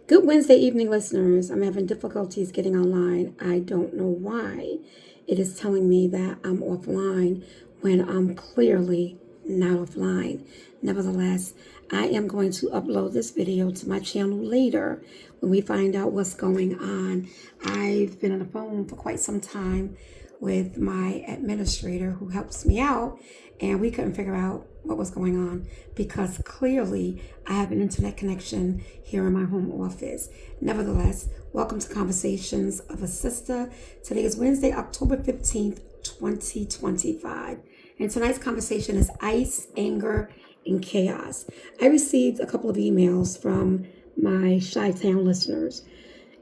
Good Wednesday evening, listeners. I'm having difficulties getting online. I don't know why it is telling me that I'm offline when I'm clearly not offline. Nevertheless, I am going to upload this video to my channel later when we find out what's going on. I've been on the phone for quite some time with my administrator who helps me out, and we couldn't figure out what was going on because clearly I have an internet connection here in my home office. Nevertheless, welcome to Conversations of a Sister. Today is Wednesday, October 15th, 2025. And tonight's conversation is ice, anger, and chaos. I received a couple of emails from my Chi-Town listeners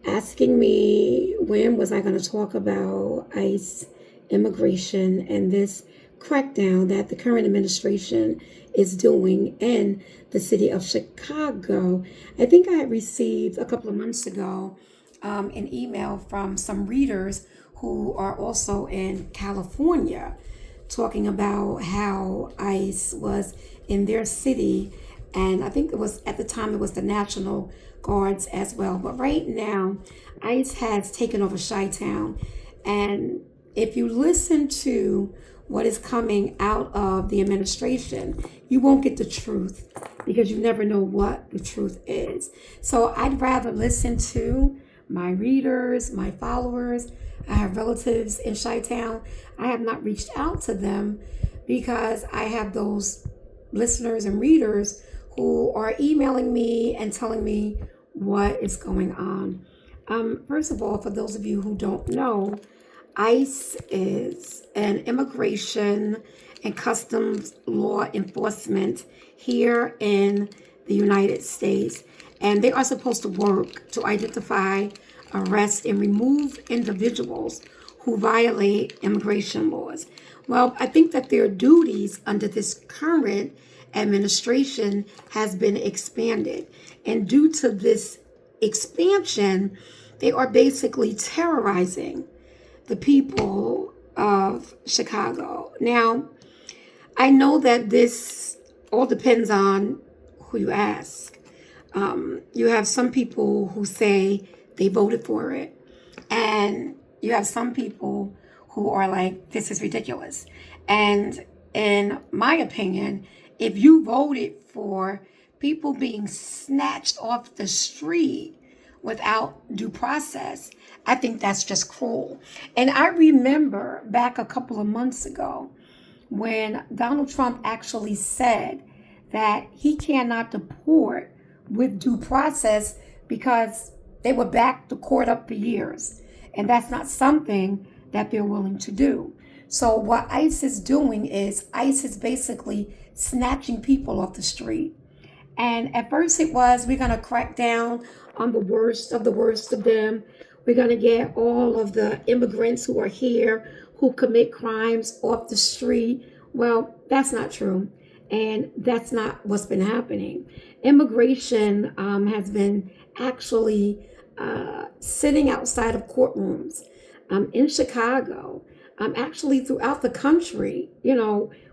asking me when was I going to talk about ICE, immigration, and this crackdown that the current administration is doing in the city of Chicago. I think I had received a couple of months ago an email from some readers who are also in California talking about how ICE was in their city, and I think it was at the time it was the National Guards as well. But right now, ICE has taken over Chi-Town, and if you listen to what is coming out of the administration, you won't get the truth because you never know what the truth is. So I'd rather listen to my readers, my followers. I have relatives in Chi-Town. I have not reached out to them because I have those listeners and readers who are emailing me and telling me what is going on. First of all, for those of you who don't know, ICE is an immigration and customs law enforcement here in the United States, and they are supposed to work to identify, arrest, and remove individuals who violate immigration laws. Well, I think that their duties under this current administration has been expanded, and due to this expansion, they are basically terrorizing the people of Chicago. Now, I know that this all depends on who you ask. You have some people who say they voted for it, and you have some people who are like, this is ridiculous. And in my opinion, if you voted for people being snatched off the street without due process, I think that's just cruel. And I remember back a couple of months ago when Donald Trump actually said that he cannot deport with due process because they were back to court up for years. And that's not something that they're willing to do. So what ICE is doing is ICE is basically snatching people off the street. And at first it was, we're going to crack down on the worst of them. We're going to get all of the immigrants who are here who commit crimes off the street. Well, that's not true. And that's not what's been happening. Immigration has been actually sitting outside of courtrooms in Chicago, actually throughout the country,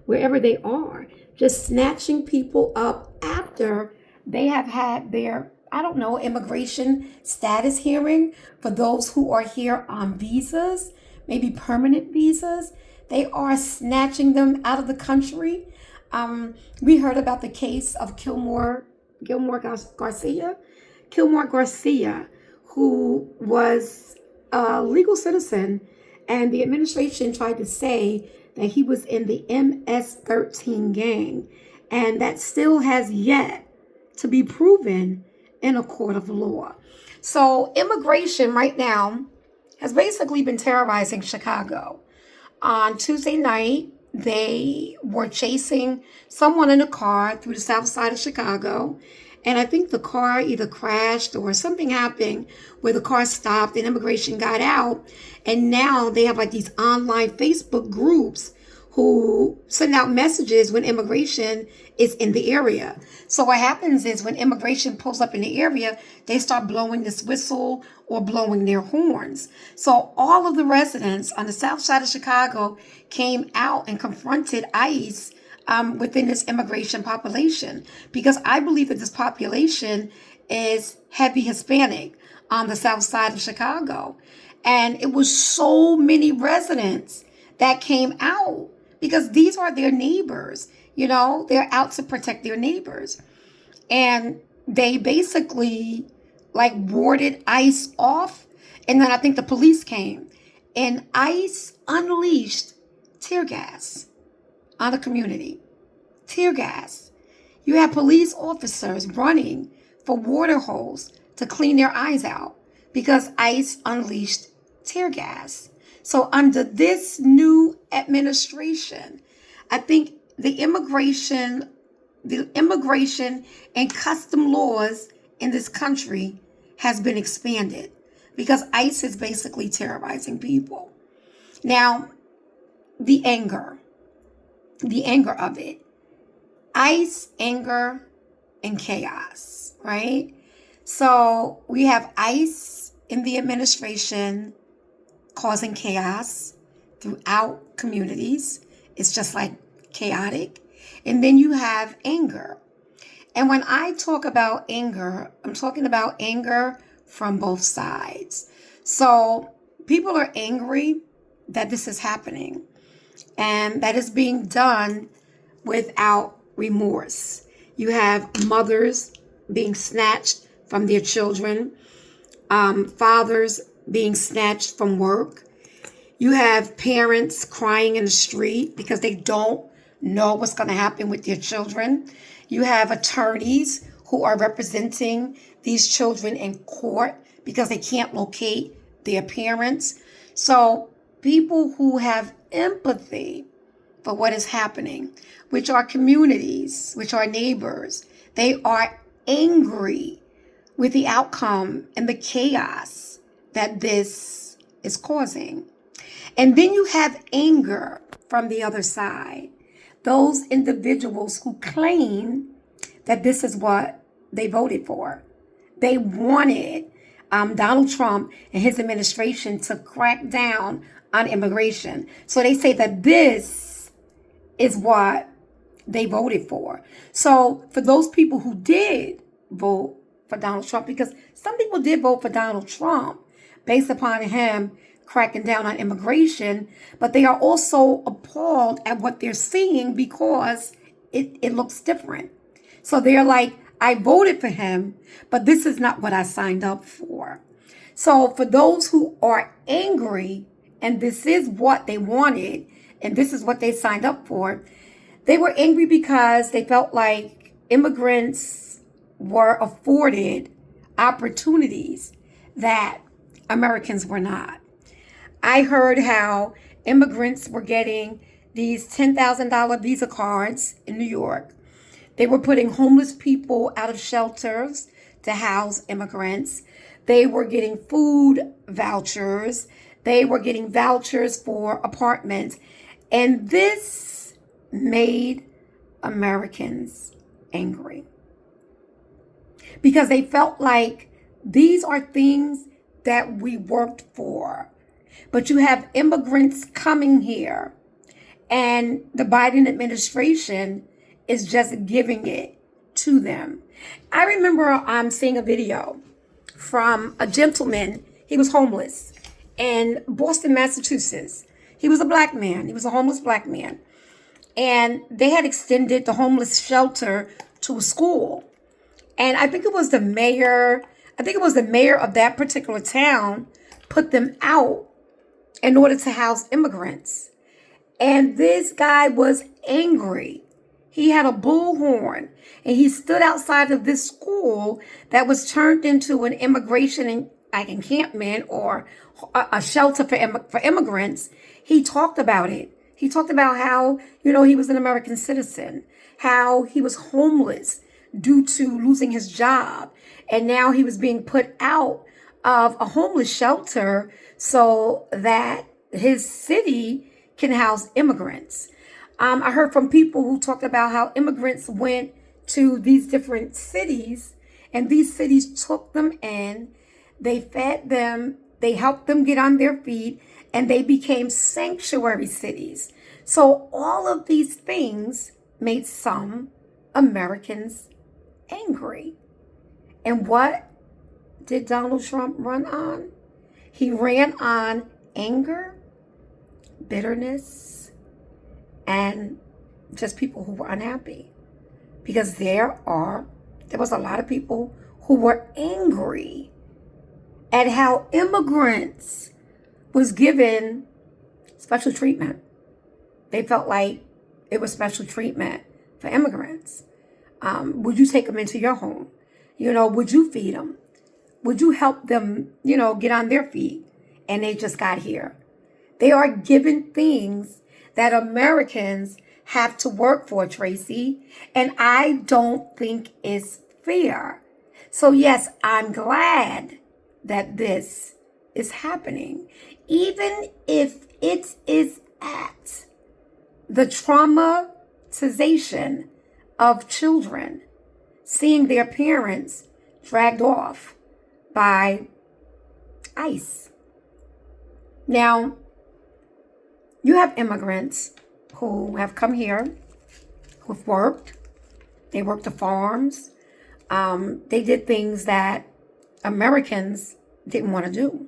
wherever they are, just snatching people up after they have had their, immigration status hearing for those who are here on visas, maybe permanent visas. They are snatching them out of the country. We heard about the case of Gilmore Garcia, who was a legal citizen, and the administration tried to say that he was in the MS-13 gang, and that still has yet to be proven in a court of law. So immigration right now has basically been terrorizing Chicago. On Tuesday night, they were chasing someone in a car through the south side of Chicago. And I think the car either crashed or something happened where the car stopped and immigration got out. And now they have like these online Facebook groups who send out messages when immigration is in the area. So what happens is when immigration pulls up in the area, they start blowing this whistle or blowing their horns. So all of the residents on the south side of Chicago came out and confronted ICE within this immigration population, because I believe that this population is heavy Hispanic on the south side of Chicago. And it was so many residents that came out because these are their neighbors. They're out to protect their neighbors. And they basically like warded ICE off. And then I think the police came and ICE unleashed tear gas on the community. Tear gas. You have police officers running for water holes to clean their eyes out because ICE unleashed tear gas. So under this new administration, I think the immigration and custom laws in this country has been expanded because ICE is basically terrorizing people. Now, the anger of it. ICE, anger, and chaos, right? So we have ICE in the administration causing chaos throughout communities. It's just like chaotic. And then you have anger. And when I talk about anger, I'm talking about anger from both sides. So people are angry that this is happening and that is being done without remorse. You have mothers being snatched from their children, fathers being snatched from work. You have parents crying in the street because they don't know what's going to happen with their children. You have attorneys who are representing these children in court because they can't locate their parents. So people who have empathy for what is happening, which are communities, which are neighbors, they are angry with the outcome and the chaos that this is causing. And then you have anger from the other side. Those individuals who claim that this is what they voted for. They wanted Donald Trump and his administration to crack down on immigration. So they say that this is what they voted for. So for those people who did vote for Donald Trump, because some people did vote for Donald Trump based upon him cracking down on immigration, but they are also appalled at what they're seeing because it looks different. So they're like, I voted for him, but this is not what I signed up for. So for those who are angry, and this is what they wanted, and this is what they signed up for, they were angry because they felt like immigrants were afforded opportunities that Americans were not. I heard how immigrants were getting these $10,000 Visa cards in New York. They were putting homeless people out of shelters to house immigrants. They were getting food vouchers. They were getting vouchers for apartments. And this made Americans angry because they felt like these are things that we worked for. But you have immigrants coming here, and the Biden administration is just giving it to them. I remember seeing a video from a gentleman. He was homeless in Boston, Massachusetts. He was a black man. He was a homeless black man. And they had extended the homeless shelter to a school. And I think it was the mayor of that particular town put them out in order to house immigrants. And this guy was angry. He had a bullhorn and he stood outside of this school that was turned into an immigration encampment or a shelter for immigrants. He talked about it. He talked about how, he was an American citizen, how he was homeless due to losing his job. And now he was being put out of a homeless shelter so that his city can house immigrants. I heard from people who talked about how immigrants went to these different cities and these cities took them in, they fed them, they helped them get on their feet, and they became sanctuary cities. So all of these things made some Americans angry. And what did Donald Trump run on? He ran on anger, bitterness, and just people who were unhappy. Because there was a lot of people who were angry at how immigrants was given special treatment. They felt like it was special treatment for immigrants. Would you take them into your home? Would you feed them? Would you help them, get on their feet? And they just got here. They are given things that Americans have to work for, Tracy. And I don't think it's fair. So yes, I'm glad that this is happening. Even if it is at the traumatization of children, seeing their parents dragged off by ICE. Now, you have immigrants who have come here, who've worked. They worked the farms. They did things that Americans didn't want to do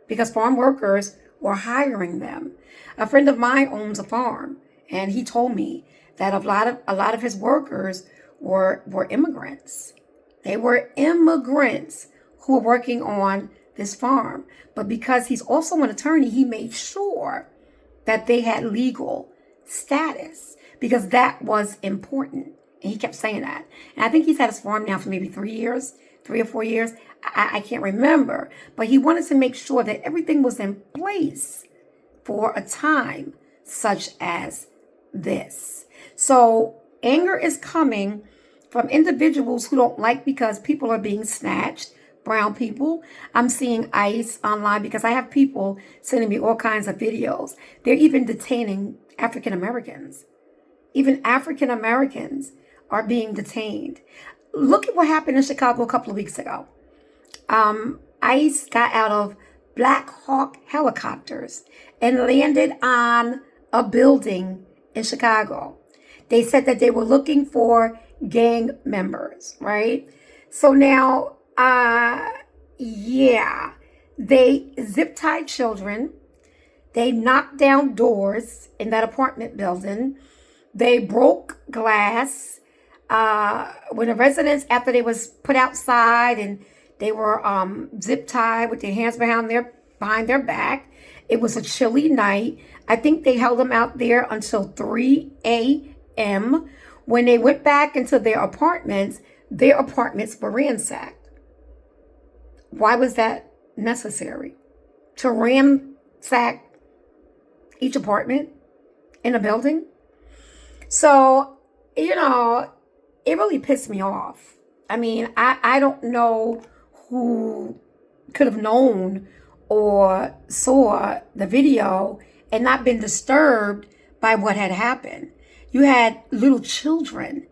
because farm workers were hiring them. A friend of mine owns a farm, and he told me that a lot of his workers were immigrants. They were immigrants who were working on this farm. But because he's also an attorney, he made sure that they had legal status because that was important. And he kept saying that. And I think he's had his farm now for maybe 3 or 4 years. I can't remember. But he wanted to make sure that everything was in place for a time such as this. So anger is coming from individuals who don't like because people are being snatched. Brown people. I'm seeing ICE online because I have people sending me all kinds of videos. They're even detaining African Americans. Even African Americans are being detained. Look at what happened in Chicago a couple of weeks ago. ICE got out of Black Hawk helicopters and landed on a building in Chicago. They said that they were looking for gang members, right? So now, they zip-tied children. They knocked down doors in that apartment building. They broke glass. When the residents, after they was put outside and they were zip-tied with their hands behind their back, it was a chilly night. I think they held them out there until 3 a.m. When they went back into their apartments were ransacked. Why was that necessary? To ransack each apartment in a building? So, it really pissed me off. I mean, I don't know who could have known or saw the video and not been disturbed by what had happened. You had little children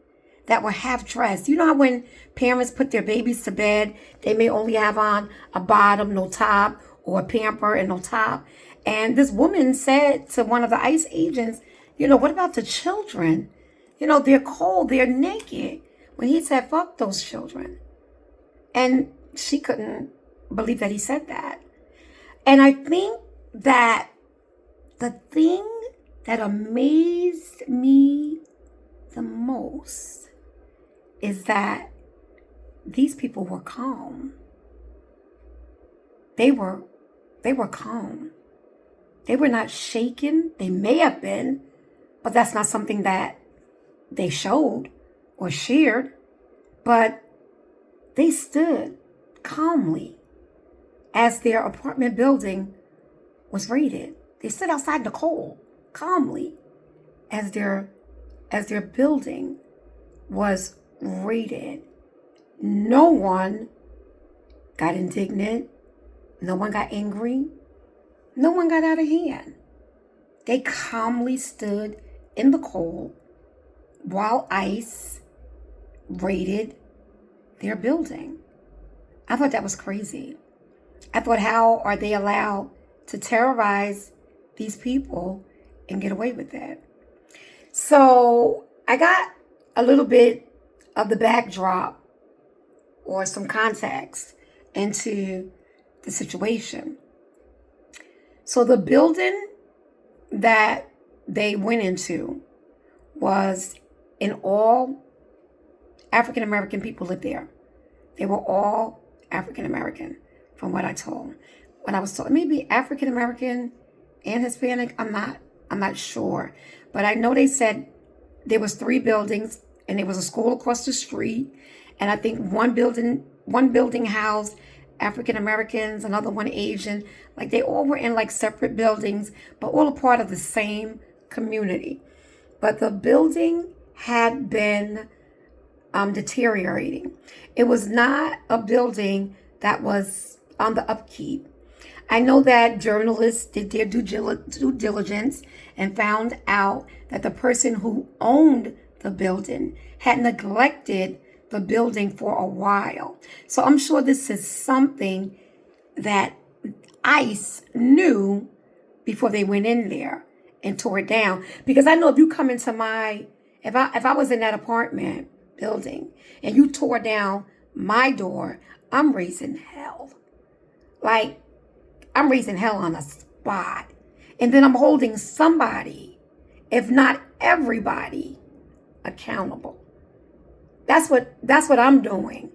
that were half dressed. You know how when parents put their babies to bed, they may only have on a bottom, no top, or a pamper and no top. And this woman said to one of the ICE agents, what about the children? They're cold, they're naked. When he said, fuck those children. And she couldn't believe that he said that. And I think that the thing that amazed me the most is that these people were calm. They were calm. They were not shaken. They may have been, but that's not something that they showed or shared. But they stood calmly as their apartment building was raided. They stood outside the cold calmly as their building was raided. No one got indignant. No one got angry. No one got out of hand. They calmly stood in the cold while ICE raided their building. I thought that was crazy. I thought, how are they allowed to terrorize these people and get away with that? So I got a little bit of the backdrop or some context into the situation. So the building that they went into was in all African American people lived there. They were all African American, from what I was told. Maybe African American and Hispanic. I'm not sure, but I know they said there was 3 buildings, and there was a school across the street, and I think one building housed African Americans, another one Asian. Like they all were in like separate buildings, but all a part of the same community. But the building had been deteriorating. It was not a building that was on the upkeep. I know that journalists did their due diligence and found out that the person who owned the building had neglected the building for a while. So I'm sure this is something that ICE knew before they went in there and tore it down. Because I know if you come into if I was in that apartment building and you tore down my door, I'm raising hell. Like, I'm raising hell on the spot. And then I'm holding somebody, if not everybody, accountable. That's what I'm doing.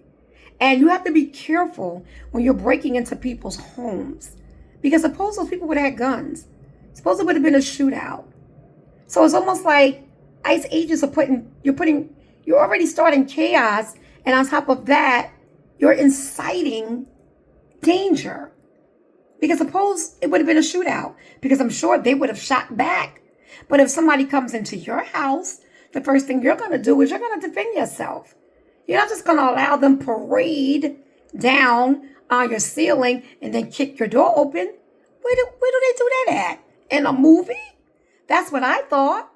And you have to be careful when you're breaking into people's homes. Because suppose those people would have had guns. Suppose it would have been a shootout. So it's almost like ICE agents you're already starting chaos. And on top of that, you're inciting danger. Because suppose it would have been a shootout. Because I'm sure they would have shot back. But if somebody comes into your house, the first thing you're going to do is you're going to defend yourself. You're not just going to allow them parade down on your ceiling and then kick your door open. Where do they do that at? In a movie? That's what I thought.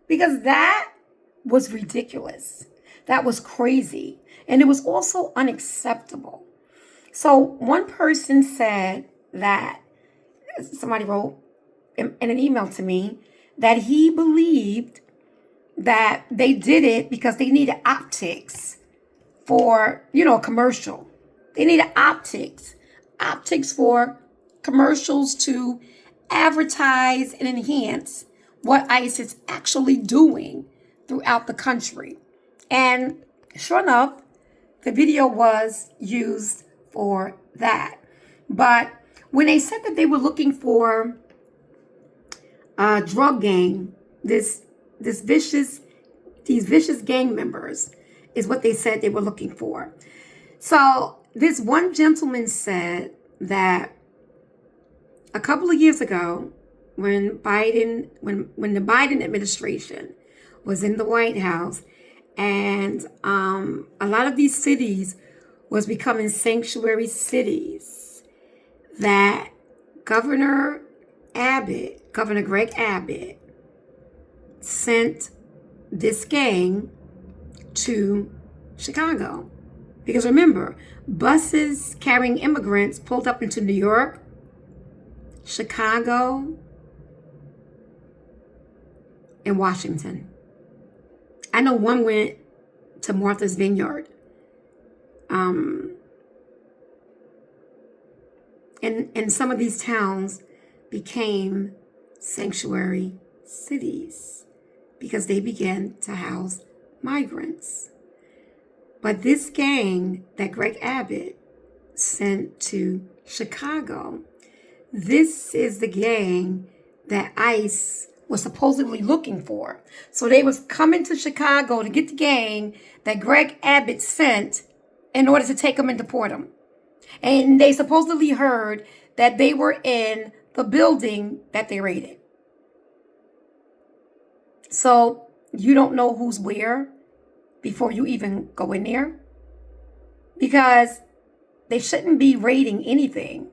Because that was ridiculous. That was crazy. And it was also unacceptable. So one person said that, somebody wrote in an email to me, that he believed that they did it because they needed optics for, a commercial. They needed optics for commercials to advertise and enhance what ICE is actually doing throughout the country. And sure enough, the video was used for that. But when they said that they were looking for a drug gang, these vicious gang members is what they said they were looking for. So this one gentleman said that a couple of years ago, when the Biden administration was in the White House, and a lot of these cities was becoming sanctuary cities, that Governor Greg Abbott, sent this gang to Chicago. Because remember, buses carrying immigrants pulled up into New York, Chicago, and Washington. I know one went to Martha's Vineyard. And some of these towns became sanctuary cities because they began to house migrants. But this gang that Greg Abbott sent to Chicago, this is the gang that ICE was supposedly looking for. So they was coming to Chicago to get the gang that Greg Abbott sent in order to take them and deport them. And they supposedly heard that they were in the building that they raided. So you don't know who's where before you even go in there? Because they shouldn't be raiding anything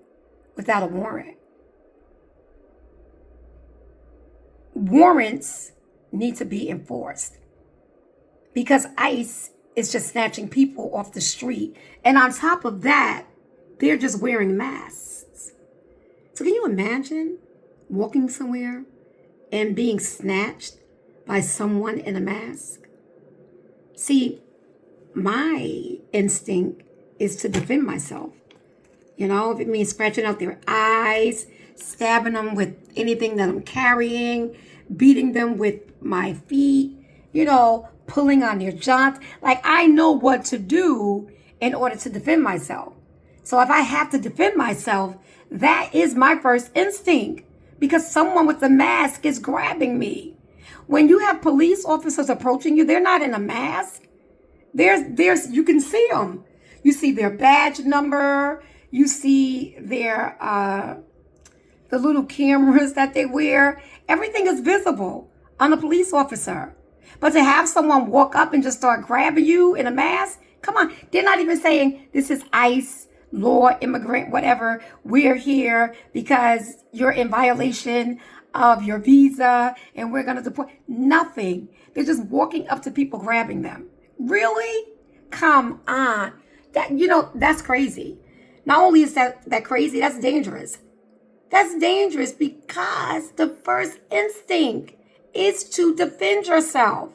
without a warrant. Warrants need to be enforced because ICE is just snatching people off the street. And on top of that, they're just wearing masks. So can you imagine walking somewhere and being snatched by someone in a mask? See, my instinct is to defend myself. You know, if it means scratching out their eyes, stabbing them with anything that I'm carrying, beating them with my feet, you know, pulling on their jaws. Like, I know what to do in order to defend myself. So if I have to defend myself, that is my first instinct, because someone with a mask is grabbing me. When you have police officers approaching you, they're not in a mask. There's you can see them. You see their badge number. You see their the little cameras that they wear. Everything is visible on a police officer. But to have someone walk up and just start grabbing you in a mask, come on. They're not even saying this is ICE, law, immigrant, whatever. We're here because you're in violation of your visa and we're going to deport. Nothing. They're just walking up to people, grabbing them. Really? Come on. That's crazy. Not only is that crazy, that's dangerous. That's dangerous because the first instinct is to defend yourself.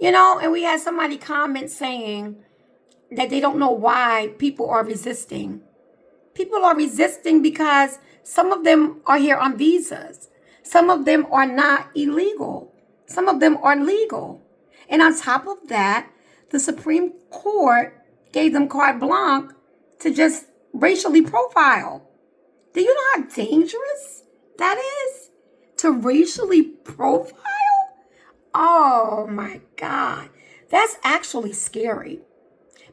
And we had somebody comment saying that they don't know why people are resisting. People are resisting because some of them are here on visas. Some of them are not illegal. Some of them are legal. And on top of that, the Supreme Court gave them carte blanche to just racially profile. Do you know how dangerous that is? To racially profile? Oh my God. That's actually scary.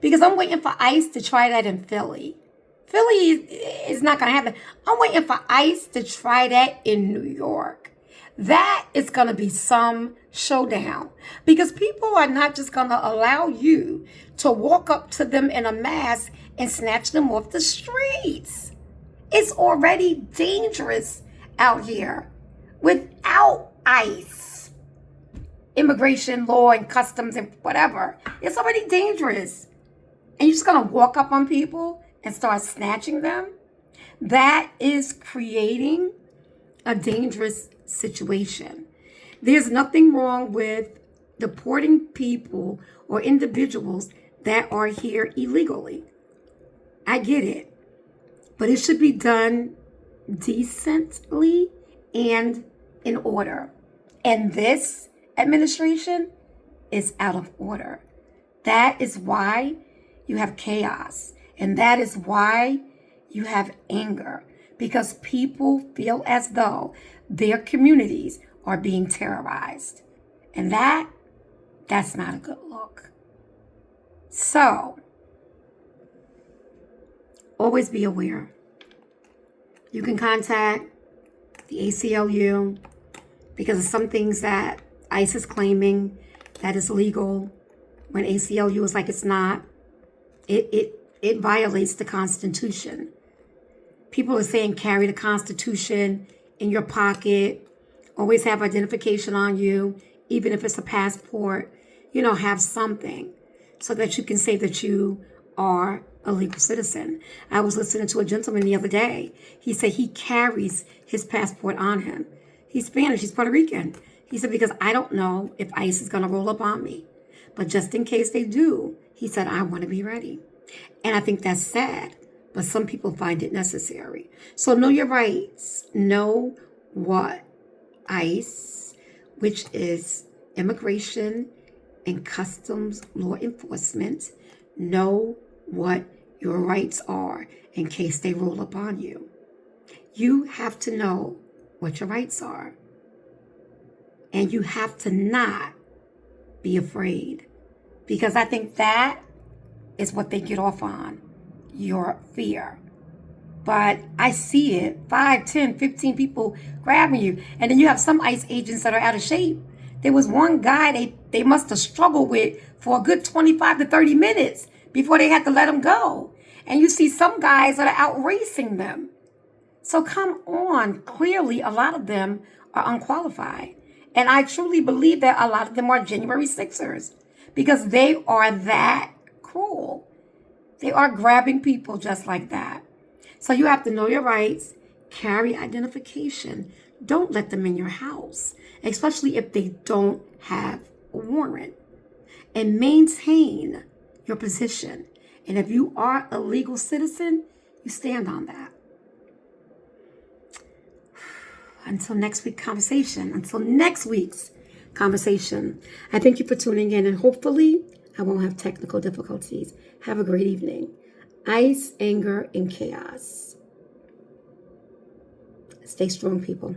Because I'm waiting for ICE to try that in Philly. Philly is not going to happen. I'm waiting for ICE to try that in New York. That is going to be some showdown. Because people are not just going to allow you to walk up to them in a mask and snatch them off the streets. It's already dangerous out here without ICE, immigration law and customs and whatever. It's already dangerous. And you're just going to walk up on people and start snatching them? That is creating a dangerous situation. There's nothing wrong with deporting people or individuals that are here illegally. I get it. But it should be done decently and in order. And this administration is out of order. That is why you have chaos. And that is why you have anger. Because people feel as though their communities are being terrorized. And that's not a good look. So, always be aware. You can contact the ACLU because of some things that ICE is claiming that is legal when ACLU is like it's not. It violates the Constitution. People are saying carry the Constitution in your pocket. Always have identification on you, even if it's a passport. Have something so that you can say that you are a legal citizen. I was listening to a gentleman the other day. He said he carries his passport on him. He's Spanish. He's Puerto Rican. He said, because I don't know if ICE is going to roll up on me. But just in case they do, he said, I want to be ready. And I think that's sad. But some people find it necessary. So know your rights. Know what ICE, which is Immigration and Customs Law Enforcement, know what your rights are in case they roll up on you. You have to know what your rights are. And you have to not be afraid. Because I think that is what they get off on, your fear. But I see it, 5, 10, 15 people grabbing you. And then you have some ICE agents that are out of shape. There was one guy they must have struggled with for a good 25 to 30 minutes before they had to let him go. And you see some guys that are out racing them. So come on, clearly a lot of them are unqualified. And I truly believe that a lot of them are January 6ers because they are that cruel. They are grabbing people just like that. So you have to know your rights, carry identification. Don't let them in your house, especially if they don't have a warrant. And maintain your position And if you are a legal citizen, you stand on that. Until next week's conversation, I thank you for tuning in, and hopefully I won't have technical difficulties. Have a great evening. Ice, anger, and chaos. Stay strong, people.